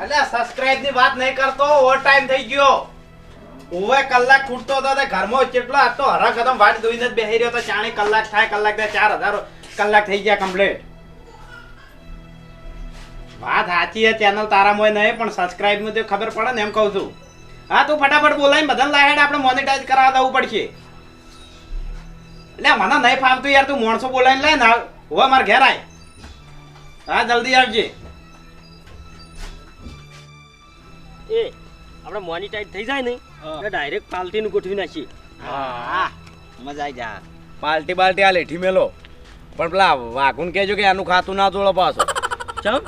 અલ્યા સબસ્ક્રાઇબ ની વાત નહીં કરતો, ઓવર ટાઈમ થઈ ગયો. ઓવે કલાક ખૂટતો હતો તે ઘરમાં કેટલો આ તો હરા કદમ વાટ દોઈને જ બેહી રહ્યો તો. 4 કલાક થાય, કલાક થાય 4000 કલાક થઈ ગયા કમ્પ્લીટ. વાત સાચી છે, ચેનલ તારામાં નહીં પણ સબસ્ક્રાઇબ માં તો ખબર પડે ને એમ કહું છું. હા તું ફટાફટ બોલાવીને બધાને લાહેડ આપણે મોનેટાઈઝ કરાવવા દેવું પડશે. એટલે મને નહીં ફાવતું યાર, તું માણસો બોલાવીને લે ને હવે મારે ઘેર આય. હા જલ્દી આવજે. એ આપણે મોનેટાઈઝ થઈ જાય ને એટલે ડાયરેક્ટ પાલટીનું ગોઠવી નાખીએ. હા મજા આવી જા. પાર્ટી બાલ્ટી આ લેઠી મેલો, પણ પેલા વાઘુન કહેજો કે આનું ખાતું ના જોડો પાછો. ચમ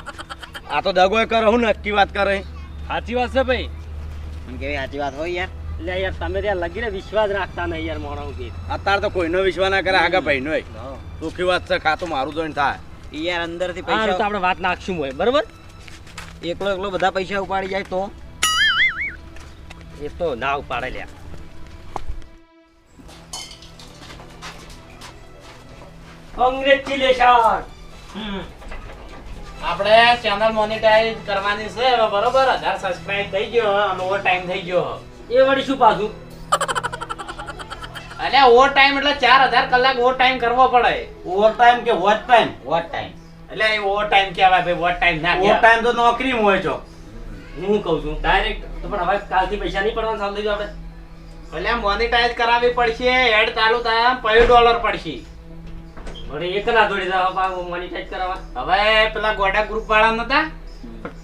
આ તો દગોય કરે, હું નક્કી વાત કરે. સાચી વાત છે ભાઈ. કેવી સાચી વાત હોય યાર. એટલે યાર તમે ત્યાં લગીને વિશ્વાસ રાખતા નહીં યાર મોણો કે. અત્યારે તો કોઈનો વિશ્વાસ ના કરે, આગા ભાઈનો સુખી વાત છે. ખાતું મારું જોઈને થાય યાર. અંદરથી પૈસા તો આપણે વાત નાખશું હોય બરોબર. એકલો એકલો બધા પૈસા ઉપાડી જાય તો એ તો ના ઉપાડે લ્યા. કોંગ્રેચ્યુલેશન. આપણે ચેનલ મોનેટાઈઝ કરવાની છે હવે બરોબર. 1000 સબસ્ક્રાઇબ થઈ ગયો અને ઓવર ટાઈમ થઈ ગયો. એ વળી શું પાછું? અલે ઓવર ટાઈમ એટલે 4000 કલાક ઓવર ટાઈમ કરવો પડે. ઓવર ટાઈમ કે વોચ ટાઈમ? Watch time. એટલે એ ઓવર ટાઈમ કહેવાય ભાઈ, વોચ ટાઈમ ના કહેવાય. ઓવર ટાઈમ તો નોકરી હોય છો. હું કહું છું ડાયરેક્ટ તો પણ હવે કાલથી પૈસા નહીં પડવાના ચાલુ થઈ ગયો આપણે. એટલે મોનેટાઈઝ કરાવવી પડશે. એડ ચાલુ થાય $5 પડશે. વળી એક ના દોડી જાવ મોનેટાઈઝ કરાવવા. હવે પેલા ગોડા ગ્રુપ વાળા નતા,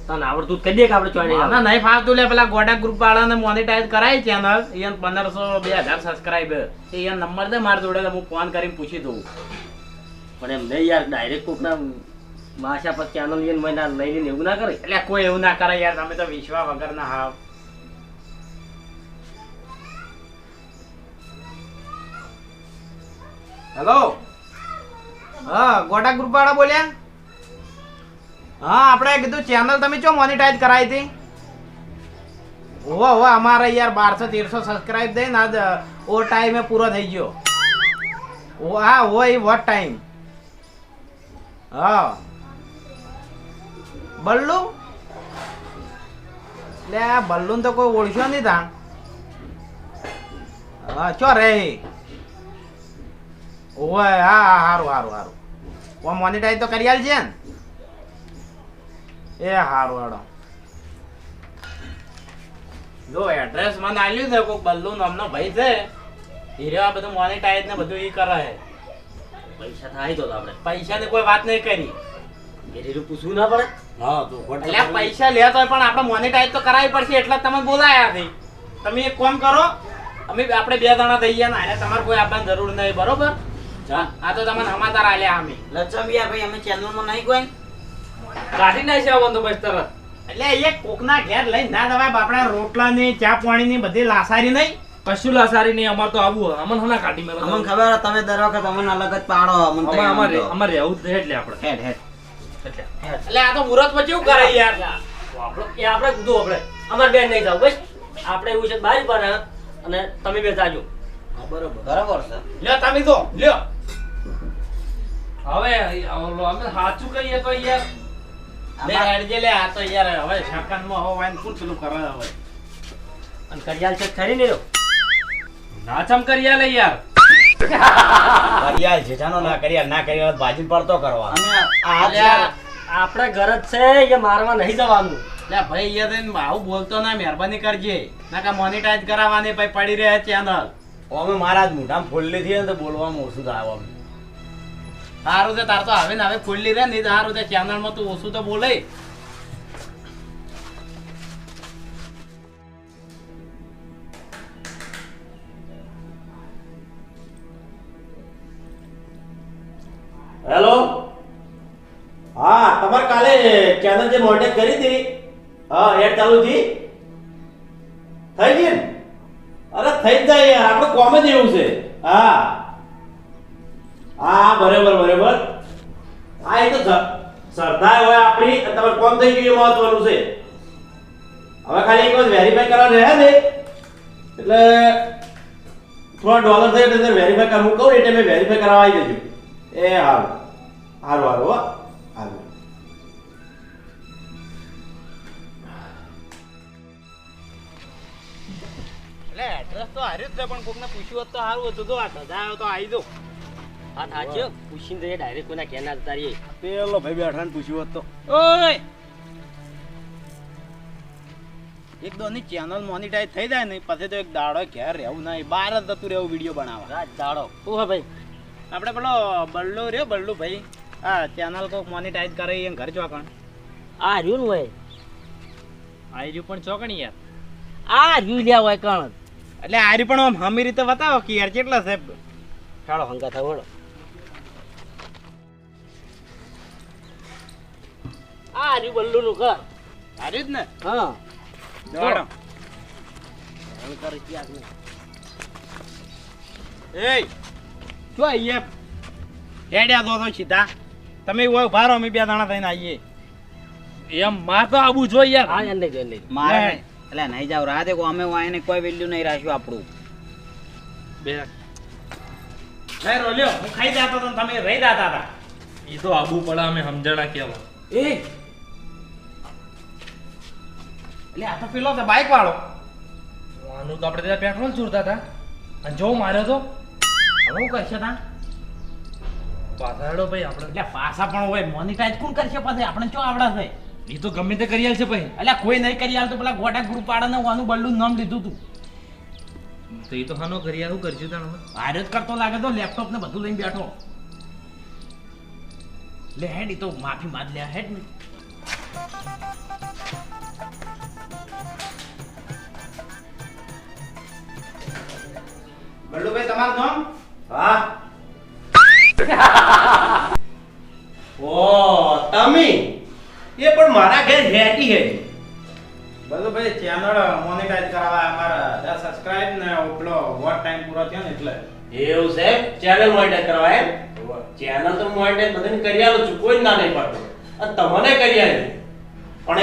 તને આવડતું કહી દે કે આપણે ચોઈડી ના નહીં ફાવતું લે. પેલા ગોડા ગ્રુપ વાળાને મોનેટાઈઝ કરાય ચેનલ, એને 1500-2000 સબસ્ક્રાઇબર. એ નંબર દે મારા જોડે, હું ફોન કરીને પૂછી દઉં. પણ એમ નહીં યાર, ડાયરેક્ટ કોકના માશા પર ચેનલ લઈને મહિના લઈ લઈને એવું ના કરે. એટલે કોઈ એવું ના કરે યાર, તમે તો વિશ્વાસ વગર ના હાવ. હેલો, હા ગોડા ગ્રુપ વાળા બોલ્યા? હા આપણે કીધું ચેનલ તમે ચો મોનેટાઈઝ કરાવી હતી? હોવા અમારે યાર 1200-1300 સબસ્ક્રાઇબ દઈને આજ ઓ ટાઈમે પૂરો થઈ ગયો. હા હોય વોટ ટાઈમ. હા બલ્લુ, લે આ બલ્લુ તો કોઈ ઓળખ્યો નહીં તા. હા ચો રે. ઓય હા હારું હારું હારું. ઓ મોનેટાઈઝ તો કરી આલ છે ને? એ હારું હાડો. જો એડ્રેસ મને આલ્યું છે, કોઈ બલ્લુ નામનો ભાઈ છે, હીરે આ બધું મોનેટાઈઝ ને બધું ઈ કરે છે. પૈસા થાય તો આપણે પૈસાની કોઈ વાત નહીં કરી. એરીરું પૂછવું ના પડે. હા તો એટલે પૈસા લે તો પણ આપણે મોનેટાઈઝ તો કરાવી પડશે, એટલે તમે બોલાયા છે. તમે એક કામ કરો, અમે આપણે 2 જણા થઈ ગયા ને, એટલે તમારે કોઈ આપવાની જરૂર નહીં બરોબર. આ તો તમને સમાચાર આલ્યા અમે. લચમ યાર ભાઈ, અમે ચેનલમાં નહીં કોઈ કાઢી નાખી આવવાનો તો બસ તરત. એટલે એક કોકના ઘેર લઈને ના દવાય બાપડા. રોટલાની ચા પાણીની બધી લાસારી નહીં, કશું લાસારી નહીં. અમાર તો આવું અમન હના કાઢી મેલો. અમને ખબર તમે દર વખત અમને અલગ જ પાડો. અમારે રહેવું જ એટલે આપણે હેડ હેડ એટલે આ તો મુરત પછી કેવું કરે યાર. એ આપણે કીધું આપણે અમારે બેન નહીં જાવ બસ. આપણે એવું છે બહાર પર અને તમે બે જાજો. બરોબર બરાબર છે. લ્યો તમે તો લ્યો. હવે અમે સાચું કહીએ તો યાર લે હેડજે લે. આ તો યાર હવે શાકાનમાં હવે વાઈન કોણ પેલું કરે હવે. અને કરિયાલ છે ખરી ને નાચમ કરિયાલ યાર. કરિયાલ જેઠાનો ના કરિયાલ ના કરિયાલ ભાજી પડતો કરવા. અને આપણે ઘર જ છે, એ મારવા નહીં જવાનું. લે ભાઈ યાર આવું બોલતો ના, મહેરબાની કરજે. ના કા મોનેટાઈઝ કરાવવાની પછી પડી રહે ચેનલ. અમે મારા જ મોઢામાં ફોડલી થી ને તો બોલવામાં ઓછું થાય. આમ સારું છે તાર તો હવે ને હવે ફોડલી રહે ને સારું છે. ચેનલમાં તું ઓછું તો બોલે. હેલો, હા તમારે કાલે ચેનલ જે મોનેટાઈઝ કરી હતી, હા એડ ચાલુ થી થઈ ગઈ ને? અરે થઈ જ જાય યાર, આપણે કોમ જ એવું છે. હા હા બરાબર બરાબર. હા એ તો શ્રદ્ધા હોય આપણી, તમારે કોમ થઈ ગયું એ મહત્વનું છે. હવે ખાલી એક વખત વેરીફાઈ કરવા રહ્યા ને એટલે થોડા $, થાય એટલે વેરીફાઈ કરવા હું કહું એટલે મેં વેરીફાઈ કરવા આવી જજો. એ હારું હારું હારું હો હારું. રસ્તો હાર્યો જ છે પણ કોકને પૂછ્યું હોત તો સારું હતું તો આ ધજા આવ્યો તો આવી દો હા થાચ્યો પૂછીને તો ડાયરેક્ટ કોના ઘેર ના જતા રહીએ પેલો ભાઈ બેઠા ને પૂછ્યું હોત તો ઓય એક દોની ચેનલ મોનિટાઈઝ થઈ જાય ને પછી તો એક દાડો ઘેર રહેવું નહીં બહાર જ જતું રહેવું વિડીયો બનાવવા રાત દાડો શું હે ભાઈ આપણે પેલો બલ્લુ રહ્યો બલ્લુ ભાઈ હા ચેનલ કોક મોનિટાઈઝ કરે એ ઘર ચોકણ આ રહ્યું ને ભાઈ આવી રહ્યું પણ ચોકણ યાર આ રહ્યું લ્યા હોય કણ એટલે આ રહ્યું પણ આમ હમી રીતે બતાવો કે યાર કેટલા છે ચાલો હંગા થાય વળો આ રહ્યું બલ્લુ નું ઘર આ રહ્યું જ ને હા દોડો ઘર ક્યાંક નહીં એ જો અહીંયા હેડ્યા દો તો સીધા તમે હોય ઉભા રહો અમે બે દાણા થઈને આવીએ એમ માર તો આવું જોઈએ યાર હા એને લઈ લઈ મારે એટલે નહીં જાવ રાહ દેખો અમે વાયને કોઈ વેલ્યુ નહીં રાખ્યું આપણું બે લઈ રોલ્યો હું ખાઈ જાતો તો તમે રહી જાતા હતા એ તો આબુ પડે અમે સમજણા કેવા એ એટલે આ તો પેલો છે બાઈક વાળો આનું તો આપણે ત્યાં પેટ્રોલ ચોરતા હતા અને જો માર્યો તો હવે હું કરશે તા પાછાડો ભાઈ આપણે એટલે પાછા પણ હોય મોનિટાઈઝ કોણ કરશે પછી આપણે શું આવડા છે એ તો ગમે તે કરી છે ભાઈ એટલે કોઈ નહીં કરી આલતું પેલા ગોટા ગ્રુપ વાળાને વાનું બલ્લું નામ લીધું તું તો એ તો હાનો કરી શું કરશું તાણ હારે જ કરતો લાગે તો લેપટોપ ને બધું લઈને બેઠો લે હેડ ઈ તો માફી માંગ લે હેડ ને બલ્લુભાઈ તમારું નામ હા ઓ તમે એ પણ મારા ઘેર હેટી હે બલ્લુભાઈ ચેનલ મોનેટાઈઝ કરાવવા અમારા 10 સબસ્ક્રાઇબ ને ઉપલો વોટ ટાઈમ પૂરો થયો ને એટલે એવું છે ચેનલ મોનિટાઈઝ કરવા એમ ચેનલ તો મોનિટાઈઝ બધાને કરી આલું છું કોઈ જ ના નહીં પડતો અને તમને કરી આલી પણ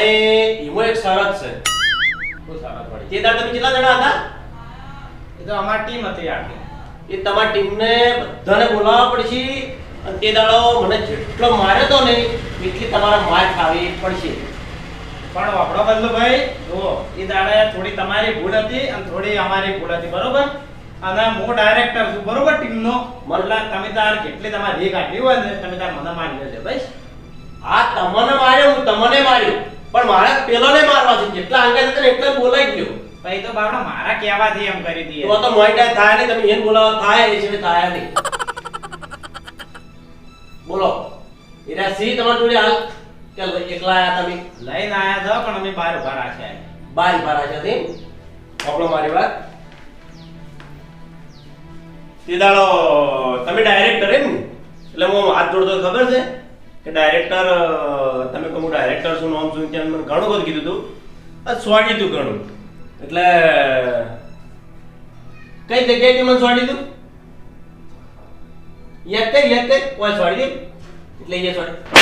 એમાં એક શરત છે બહુ સારા પડી તે દાડ તમે કેટલા જણા હતા એ તો અમારી ટીમ હતી આખી એ તમારી ટીમને બધાને બોલાવવા પડશે અને તે દાડો મને જેટલો માર્યો તો ને એટલી તમારા માર ખાવી પડશે પણ વાપડો બલ્લુભાઈ જુઓ એ દાડે થોડી તમારી ભૂલ હતી અને થોડી અમારી ભૂલ હતી બરોબર અને હું ડાયરેક્ટર છું બરોબર ટીમનો મતલબ તમે તાર કેટલી તમારી રીક આટલી હોય ને તમે તાર મને મારી લેજો બસ આ તમને માર્યો હું તમને માર્યો પણ મારે પેલોને મારવા છે જેટલા આંગળ હતા ને એટલે બોલાઈ ગયો ભાઈ તો બાપડા મારા કહેવાથી એમ કરી દઈએ તો મોનિટાઈઝ થાય ને તમે એને બોલાવો થાય એ છે થાય નહીં બોલો એરા સી તમારી જોડે હાલ કે એકલા આયા તમે લઈને આયા છો પણ અમે બહાર ઉભા રાખ્યા બારી પારા છે તે આપણો મારી વાત તે દાડો તમે ડાયરેક્ટર એમ ને એટલે હું હાથ જોડતો ખબર છે કે ડાયરેક્ટર તમે કહું ડાયરેક્ટર શું નામ શું ત્યાં મને ઘણું બધું કીધું હતું આ સ્વાડી તું ઘણું એટલે કઈ જગ્યાએથી મને સ્વાડી તું યાદ કઈ કોઈ સ્વાડી દે એટલે એ સ્વાડી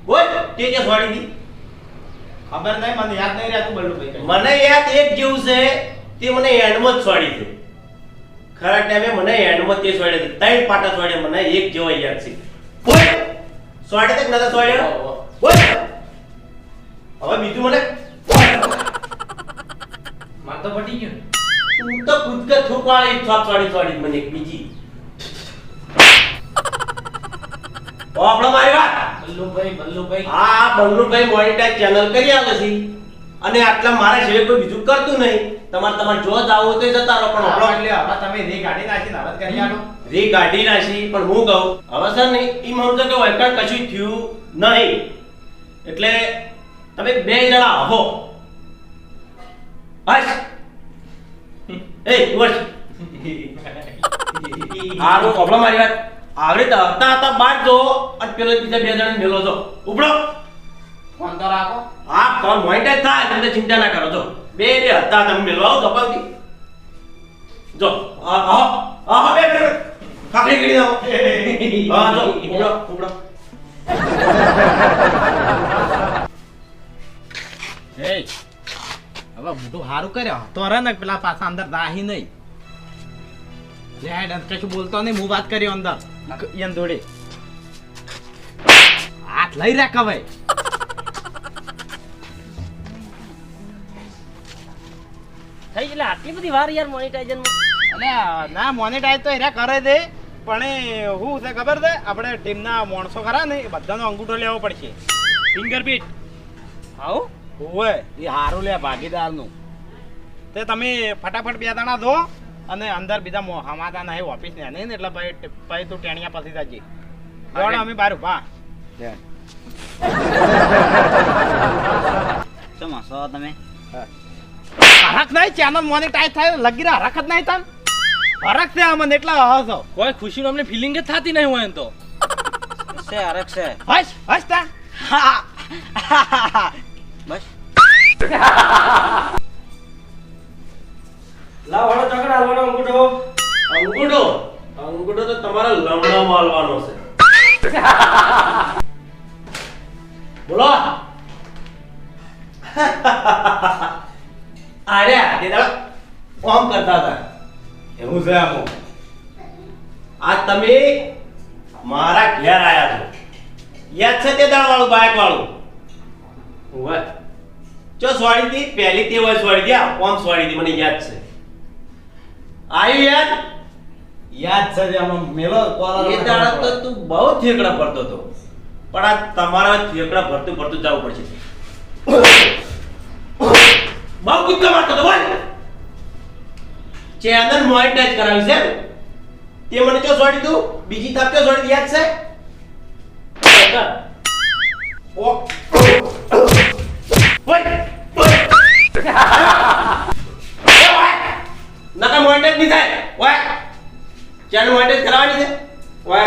બોલ તે કે સ્વાડી દી ખબર નહીં મને યાદ નહીં રહેતું બલ્લુભાઈ મને યાદ એક જેવું છે તે મને એન્ડમાં જ સ્વાડી છે ખરા ટાઈમે મને એન્ડમાં તે સ્વાડી છે ત્રણ પાટા સ્વાડ્યા મને એક જેવો યાદ છે બોલ સ્વાડે તક નતા સ્વાડ્યા બોલ હવે બીજું મને માર તો પટી ગયું તું તો ખુદ કે થૂક વાળી છાપ સ્વાડી મને એક બીજી ઓ આપણો મારી વાત બલ્લુભાઈ આ બલ્લુભાઈ મોનિટાઈઝ ચેનલ કરી આવે છે અને આટલા મારા સિવાય કોઈ બીજું કરતું નહીં તમારે જો જ આવું તો જતા રહો પણ આપણો એટલે હવે તમે રી ગાડી નાખીને હવે કરી આલો રી ગાડી નાખી પણ હું કહું હવે સર નહીં ઈ સમજો કે વૈકણ કશું થયું નહીં એટલે તમે બે જણા આવો બસ એ વર્ષ આનો પ્રોબ્લેમ મારી વાત આવડે તો હતા બાર જો અને પેલો બીજા બે જણા મેલો જો ઉપડો ફોન તો રાખો હા કોણ મોનિટાઈઝ થાય તમે ચિંતા ના કરો જો બે હતા તમે મેળવા આવો દબાવતી જો આ બે કાકડી કરી દો હા જો ઉપડો એ હવે મોટું હારું કર્યો તો રે ને પેલા પાછા અંદર રાહી નહીં લેડ કશું બોલતો નહીં હું વાત કર્યો અંદર યન દોડે હાથ લઈ રાખ હવે થઈ એટલે આટલી બધી વાર યાર મોનેટાઇઝનમાં. એટલે ના મોનેટાઈઝ તો એરા કરે છે પણ એ શું છે ખબર છે આપણે ટીમના માણસો ખરા ને એ બધાનો અંગૂઠો લેવો પડશે ફિંગરપ્રિન્ટ. આવું ઓવે એ હારું લે ભાગીદારનું. તે તમે ફટાફટ 2 દાણા ધો અને અંદર બીજા હમાતા નહીં ઓફિસ ને નહીં ને એટલે પછી તું ટેણિયા પછી જજે. જોડે અમે બાર ઉભા. ચમ હસો તમે? હરખ નહીં ચેનલ મોનેટાઈઝ થાય લગી રહ્યા હરખ જ નહીં તન હરખ છે અમને એટલા હસો. કોઈ ખુશીનો અમને ફિલિંગ જ થતી નહીં હોય એમ તો. છે હરખ છે. હસ હસ તા. બસ લાવ હળો ચકડા હાલવાનો અંગૂઠો. અંગૂઠો તો તમારા લમણા માલવાનો છે. બોલો અરે તે દાડા કોમ કરતા હતા એવું છે આમ આ તમે મારા ઘેર આયા છો યાદ છે તે દાડા વાળું બાઇક વાળું ઓવે ચો સ્વાડી હતી પહેલી તે હોય સ્વાડી હતી આ કોમ સ્વાડી હતી મને યાદ છે આયુ યાદ યાદ છે આમ મેલો એ દાડા તો તું બહુ થેકડા ભરતો હતો પણ આ તમારા થેકડા ભરતું ભરતું જવું પડશે બહુ કુદકા મારતો હતો બોલ ચેનલ મોનેટાઇઝ કરાવી છે તે મને ચો છોડી તું બીજી તાપ ચો છોડી યાદ છે ઓ ઓય નકા મોનેટાઇઝ નહીં થાય ઓય ચેનલ મોનેટાઇઝ કરાવવાની છે ઓય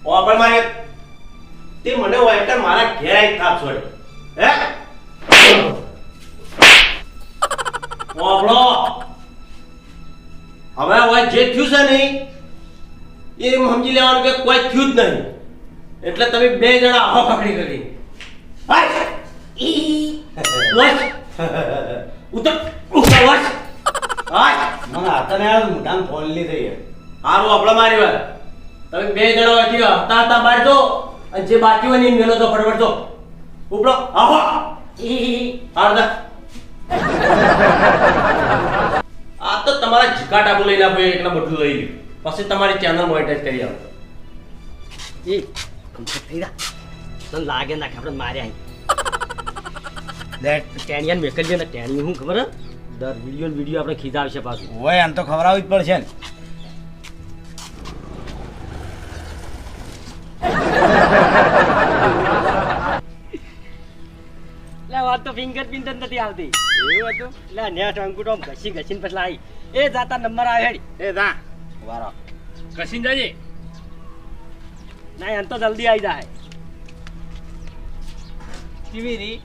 ઓ પણ મારે તે મને ઓય કર મારા ઘેર આવી તાપ છોડે હે ઓબળો હવે ઓય જે થયું છે નહીં એ સમજી લેવાનું કે કોઈ થયું જ નહીં એટલે તમે બે જણા આહો પકડી કરી હાય ઈ વચ ઉતર ઉતર વચ હાય મને હાથને આ મોઢામાં ફોન લીધી હારું આપડે મારી વાત તમે બે જણા અહીંથી હતા હતા બહાર જો અને જે બાકી હોય ને એ મેલો તો ફટફટ જો ઉપડો આહો હારદા આ તો તમારા ઝીકા ટાબુ લઈને આપો એકલા બધું લઈ ગયું પછી તમારી ચેનલ મોનેટાઇઝ કરી આવો એ કમ્પ્લીટ થઈ જા. તને લાગે ના કે આપણે માર્યા હે ટેણિયાને મેકલજે ને ટેણી હું ખબર હે દર વિડીયો આપણે ખીજાવશે પાછું. હોય આમ તો ખવડાવવી જ પડશે ને લે વાત તો ફિંગરપ્રિન્ટ જ નથી આવતી એવું હતું. લે નેટ અંગૂઠો ઘસી ઘસીને પછી લાવી એ જાતા નંબર આવે હેડી એ જા વારો કસીન જાજે. ના એમ તો જલ્દી આવી જાય. કેવી રી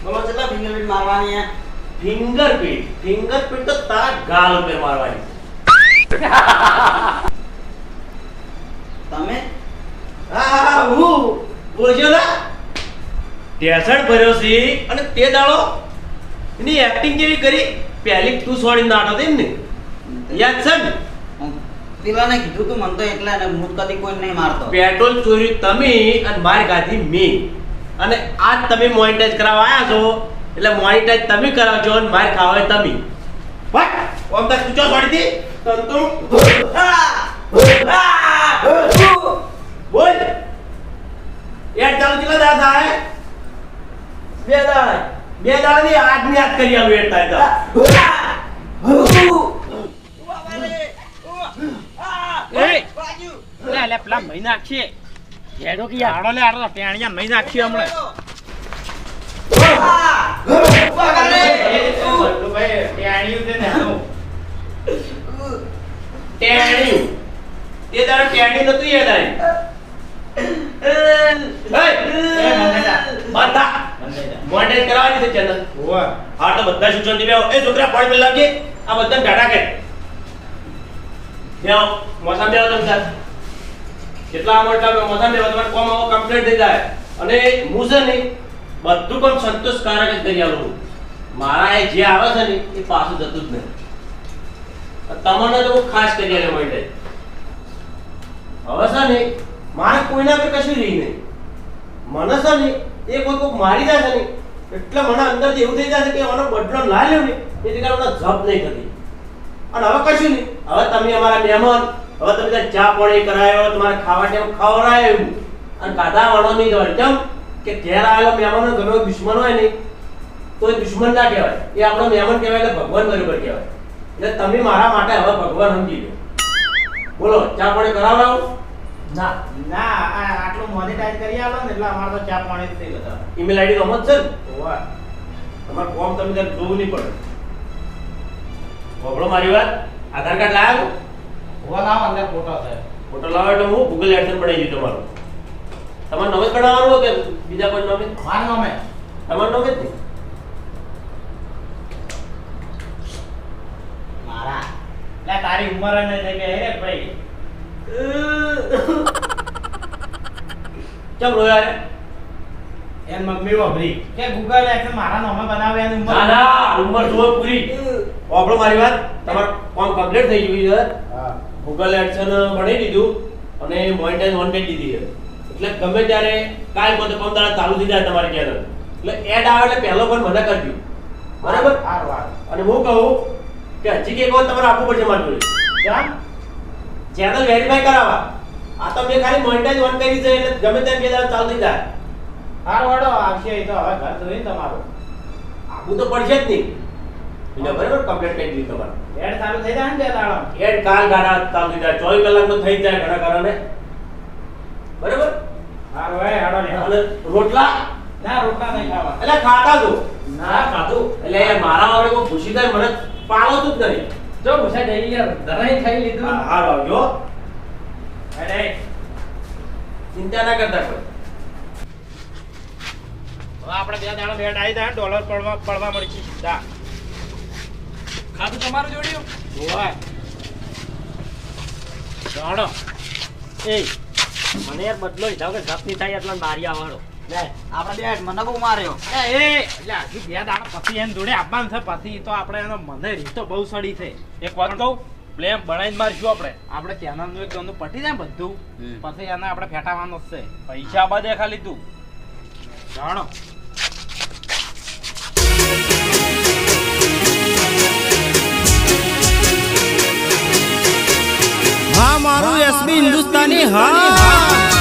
બોલો કેટલા ફિંગરપ્રિન્ટ મારવાની હે? ફિંગરપ્રિન્ટ તો તારા ગાલ ઉપર મારવાની તમે હા હું બોલજો ના ટેસડ ભર્યો છે અને તે દાડો એની એક્ટિંગ કેવી કરી પહેલી તું છોડી નાટો દે ને યાદ છે ને પેલાને કીધું તું મને તો એકલા ને હું કદી કોઈ નહીં મારતો. પેટ્રોલ ચોરી તમે અને માર ગાધી મેં અને આજ તમે મોનેટાઇઝ કરાવવા આવ્યા છો એટલે મોનેટાઇઝ તમે કરાવજો અને માર ખાવા તમે વાહ ઓમ તક તું ચો છોડી દી તંતુ બોલ યાર ચાલુ કેટલા દાડા થાય બે દાડા ની આજ ની યાદ કરી આવું એટ થાય એ લે લે પેલા મહી નાખીએ હેડો કે યાર આડો લે આડો ટેણિયા મહી નાખીએ હમણે ટેણ્યું તે દાડો ટેણ્યું નતું યાદ આવી બધા મોનેટાઇઝ કરાવવાની છે ચેનલ હા તો બધા સૂચન દીવે એ છોકરા પાણી પેલા લાવજે આ બધા ટાટા કે જાઓ મોસમ દેવો તમે સાહેબ કેટલા મોટા મોસમ દેવો તમારે કોમ આવો કમ્પ્લીટ થઈ જાય અને હું છે ને બધું કામ સંતોષકારક જ કરી આલું મારા એ જે આવે છે ને એ પાછું જતું જ નહીં તમને તો ખાસ કરી આલે મોનેટાઇઝ હવે છે ને મારે કોઈના પર કશું રહી નહીં મને છે ને એ કોઈ મારી જાય છે ને એટલે મને અંદરથી એવું થઈ જાય છે કે આનો બદલો ના લ્યો ને એથી કારણે મને જપ નહીં થતી. અને હવે કશું નહીં, હવે તમે અમારા મહેમાન, હવે તમે ત્યાં ચા પાણી કરાયો, તમારે ખાવા ટાઈમ ખવડાય એવું અને કાઢા વાળો નહીં જવાય. કેમ કે ઘેર આવેલો મહેમાનો ગમે દુશ્મન હોય ને તો એ દુશ્મન ના કહેવાય, એ આપણો મહેમાન કહેવાય એટલે ભગવાન બરોબર કહેવાય. એટલે તમે મારા માટે હવે ભગવાન સમજી લો. બોલો ચા પાણી કરાવડાવો? ના ના આટલું મોનેટાઈઝ કરી આલો ને એટલે અમારે તો ચા પાણી જ થઈ બધા. ઈમેલ આઈડી તો જ છે ને, હોવે. તમારે ફોર્મ તમે ત્યાં જોવું નહીં પડે. બોલો મારી વાત, આધાર કાર્ડ લાવ્યો? હોવે લાવો અંદર ફોટો છે. ફોટો લાવો એટલે હું ગૂગલ એડસન બનાવી દીધું તમારું. તમારે નોમ જ બનાવવાનું હોય કે બીજા કોઈ નોમ? મારું નામે તમારું નોમ જ નહીં. મારા લે તારી ઉંમર ને થઈ ગઈ રે ભાઈ. કેમ રોયા રે? એન મમ્મી વાપરી કે ગૂગલ એક્સેસ મારા નામે બનાવે એની ઉંમર. ના ના, ઉંમર જુઓ પૂરી. આપણો મારી વાત, તમારું ફોર્મ કમ્પ્લીટ થઈ ગયું છે. હા. ગૂગલ એડસન બનાવી દીધું અને મોનેટાઈઝ ઓન કરી દીધી છે. એટલે ગમે ત્યારે કાલ પોતે પંદર ચાલુ થઈ જાય તમારી ચેનલ. એટલે એડ આવે એટલે પહેલો પણ મને કરજો. બરાબર? હાર વાત. અને હું કહું કે હજી એક વખત તમારે આપવું પડશે મારી જોડે. કેમ? ચેનલ વેરીફાઈ કરાવવા. આ તો મેં ખાલી મોનેટાઈઝ ઓન કરી છે એટલે ગમે તેમ બે દાડા ચાલુ થઈ જાય. હાર વાડો આવશે એ તો હવે ઘર જોઈને તમારું. આપવું તો પડશે જ નહીં. બીજા બરાબર કમ્પ્લીટ કરી દીધું તમારે. એડ ચાલુ થઈ જાય ને બે દાડો. એડ કાલ ગાડા ચાલુ થઈ જાય, 24 કલાકમાં થઈ જાય ઘણા કારણે. બરાબર? હાર હોય હાડો ને. અને રોટલા ના રોટલા નહીં ખાવા. એટલે ખાતા જો. ના ખાધું. એટલે મારા વાળે કોઈ ખુશી થાય મને પાળતું જ નહીં. જો ભૂસા જઈ યાર ધરાઈ ખાઈ લીધું. હા આવજો. અરે ચિંતા ના કરતા કોઈ. હવે આપણે બે દાડો બેટ આવી જાય ડોલર પડવા મળશે સીધા. ખાધું તમારું જોડ્યું? ઓય જાણો એ મને યાર બદલો લીધા કે જપ નહીં થાય એટલે મારી આવવાનો. લે આપણે બેટ મને બહુ માર્યો. એટલે હજી બે દાડો પછી એમ જોડે આપવાનું છે, પછી તો આપણે એનો મને રીતો બહુ સડી છે. એક વાત કહું, પ્લેમ બનાવીને મારશું આપણે. આપણે ચેનલનું એક ગંદુ પટી જાય ને બધું, પછી એને આપણે ફેટાવાનું જ છે. પૈસા બધે ખાલી તું જાણો હા મારું એસબી હિન્દુસ્તાની હા.